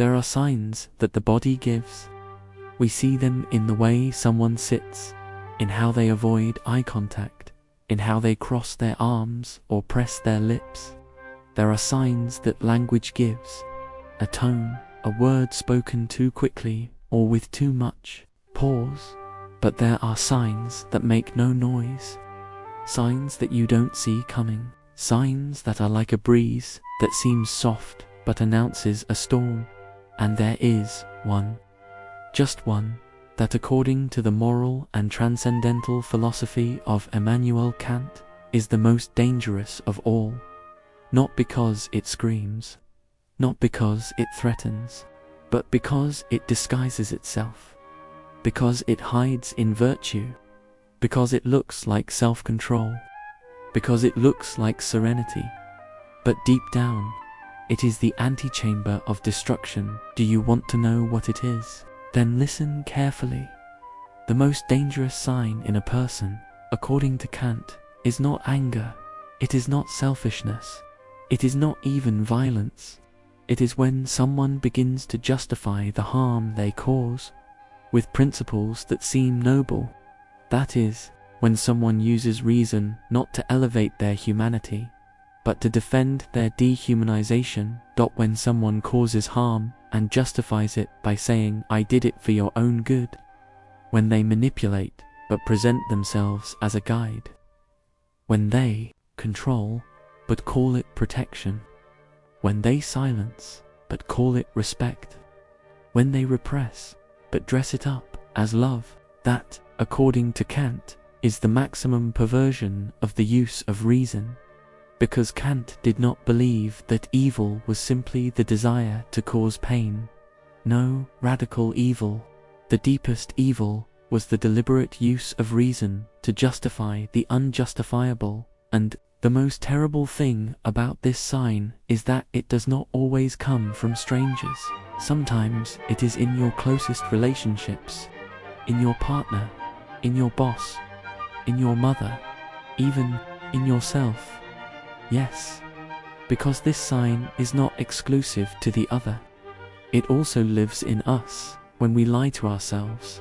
There are signs that the body gives. We see them in the way someone sits, in how they avoid eye contact, in how they cross their arms or press their lips. There are signs that language gives, a tone, a word spoken too quickly or with too much pause. But there are signs that make no noise, signs that you don't see coming, signs that are like a breeze that seems soft but announces a storm. And there is one, just one, that according to the moral and transcendental philosophy of Immanuel Kant is the most dangerous of all, not because it screams, not because it threatens, but because it disguises itself, because it hides in virtue, because it looks like self-control, because it looks like serenity, but deep down, it is the antechamber of destruction. Do you want to know what it is? Then listen carefully. The most dangerous sign in a person, according to Kant, is not anger, it is not selfishness, it is not even violence. It is when someone begins to justify the harm they cause with principles that seem noble. That is, when someone uses reason not to elevate their humanity, but to defend their dehumanization. When someone causes harm and justifies it by saying, "I did it for your own good." When they manipulate but present themselves as a guide. When they control but call it protection. When they silence but call it respect. When they repress but dress it up as love. That, according to Kant, is the maximum perversion of the use of reason. Because Kant did not believe that evil was simply the desire to cause pain. No radical evil. The deepest evil was the deliberate use of reason to justify the unjustifiable. And the most terrible thing about this sign is that it does not always come from strangers. Sometimes it is in your closest relationships, in your partner, in your boss, in your mother, even in yourself. Yes, because this sign is not exclusive to the other. It also lives in us when we lie to ourselves,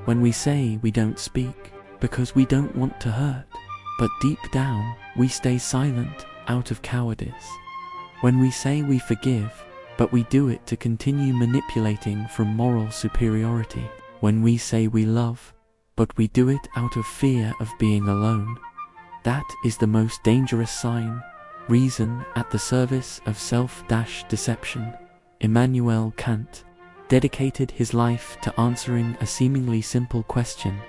when we say we don't speak because we don't want to hurt, but deep down we stay silent out of cowardice. When we say we forgive, but we do it to continue manipulating from moral superiority. When we say we love, but we do it out of fear of being alone. That is the most dangerous sign. Reason at the service of self-deception. Immanuel Kant dedicated his life to answering a seemingly simple question.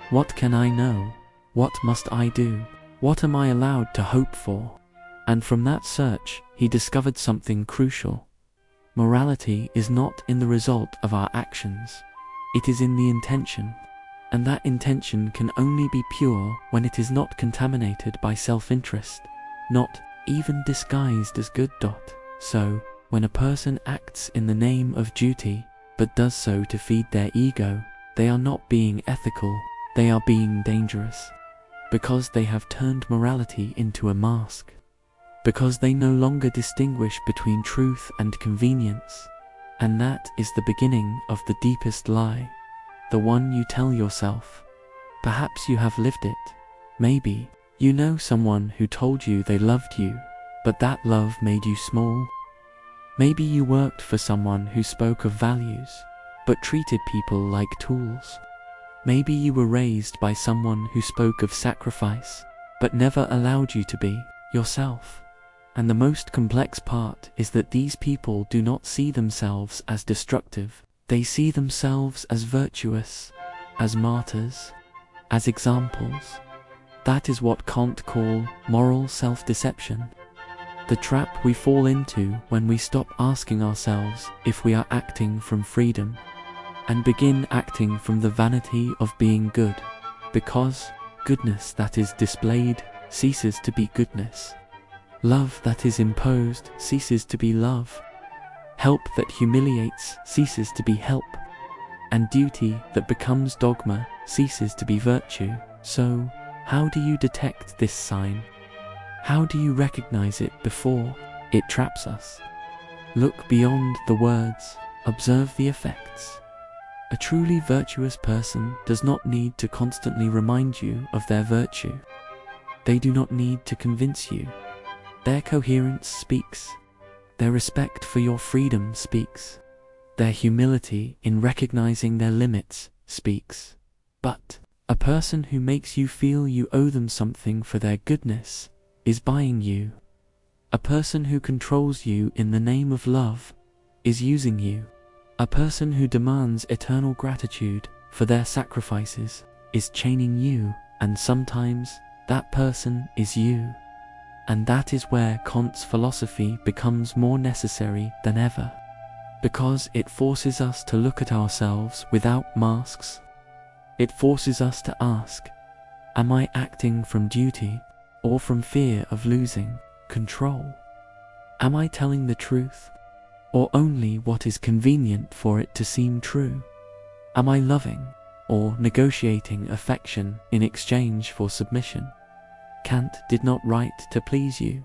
What can I know? What must I do? What am I allowed to hope for? And from that search, he discovered something crucial. Morality is not in the result of our actions. It is in the intention. And that intention can only be pure when it is not contaminated by self-interest, not even disguised as good. So, when a person acts in the name of duty, but does so to feed their ego, they are not being ethical, they are being dangerous. Because they have turned morality into a mask. Because they no longer distinguish between truth and convenience. And that is the beginning of the deepest lie. The one you tell yourself. Perhaps you have lived it. Maybe you know someone who told you they loved you, but that love made you small. Maybe you worked for someone who spoke of values, but treated people like tools. Maybe you were raised by someone who spoke of sacrifice, but never allowed you to be yourself. And the most complex part is that these people do not see themselves as destructive. They see themselves as virtuous, as martyrs, as examples. That is what Kant calls moral self-deception. The trap we fall into when we stop asking ourselves if we are acting from freedom and begin acting from the vanity of being good, because goodness that is displayed ceases to be goodness. Love that is imposed ceases to be love. Help that humiliates ceases to be help, and duty that becomes dogma ceases to be virtue. So, how do you detect this sign? How do you recognize it before it traps us? Look beyond the words, Observe the effects. A truly virtuous person does not need to constantly remind you of their virtue. They do not need to convince you. Their coherence speaks. Their respect for your freedom speaks. Their humility in recognizing their limits speaks. But a person who makes you feel you owe them something for their goodness is buying you. A person who controls you in the name of love is using you. A person who demands eternal gratitude for their sacrifices is chaining you, and sometimes that person is you. And that is where Kant's philosophy becomes more necessary than ever, because it forces us to look at ourselves without masks. It forces us to ask, am I acting from duty or from fear of losing control? Am I telling the truth, or only what is convenient for it to seem true? Am I loving or negotiating affection in exchange for submission? Kant did not write to please you.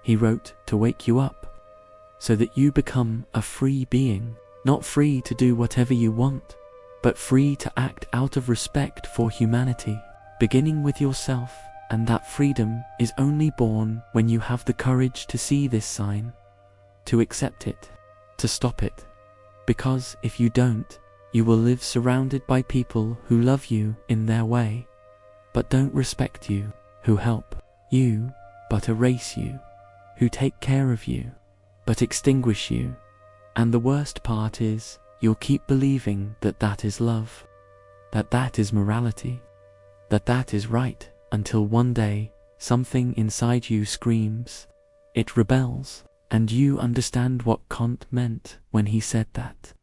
He wrote to wake you up, so that you become a free being, not free to do whatever you want, but free to act out of respect for humanity, beginning with yourself. And that freedom is only born when you have the courage to see this sign, to accept it, to stop it. Because if you don't, you will live surrounded by people who love you in their way, but don't respect you, who help you, but erase you, who take care of you, but extinguish you. And the worst part is, you'll keep believing that that is love, that that is morality, that that is right, until one day, something inside you screams, it rebels, and you understand what Kant meant when he said that.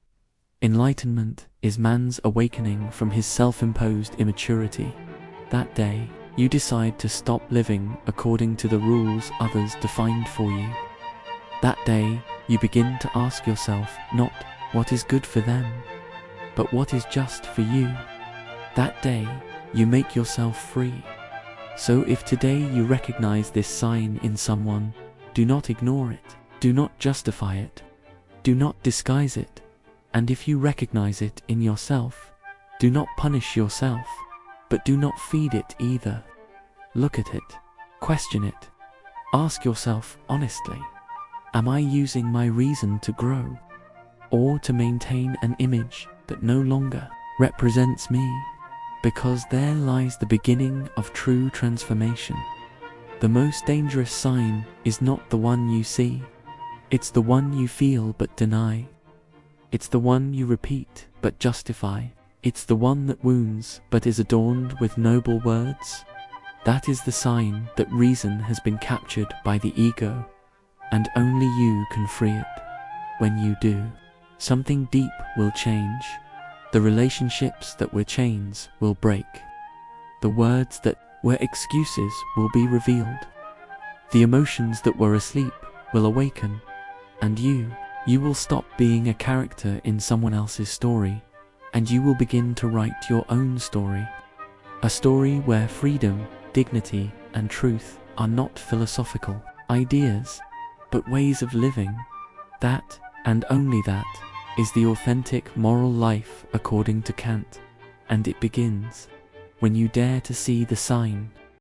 Enlightenment is man's awakening from his self-imposed immaturity. That day, you decide to stop living according to the rules others defined for you. That day, you begin to ask yourself not what is good for them, but what is just for you. That day, you make yourself free. So if today you recognize this sign in someone, do not ignore it, do not justify it, do not disguise it. And if you recognize it in yourself, do not punish yourself, but do not feed it either. Look at it, question it, ask yourself honestly, am I using my reason to grow, or to maintain an image that no longer represents me? Because there lies the beginning of true transformation. The most dangerous sign is not the one you see, it's the one you feel but deny. It's the one you repeat but justify. It's the one that wounds but is adorned with noble words. That is the sign that reason has been captured by the ego, and only you can free it. When you do, something deep will change. The relationships that were chains will break. The words that were excuses will be revealed. The emotions that were asleep will awaken. And you will stop being a character in someone else's story, and you will begin to write your own story. A story where freedom, dignity, and truth are not philosophical ideas, but ways of living. That, and only that, is the authentic moral life according to Kant, and it begins when you dare to see the sign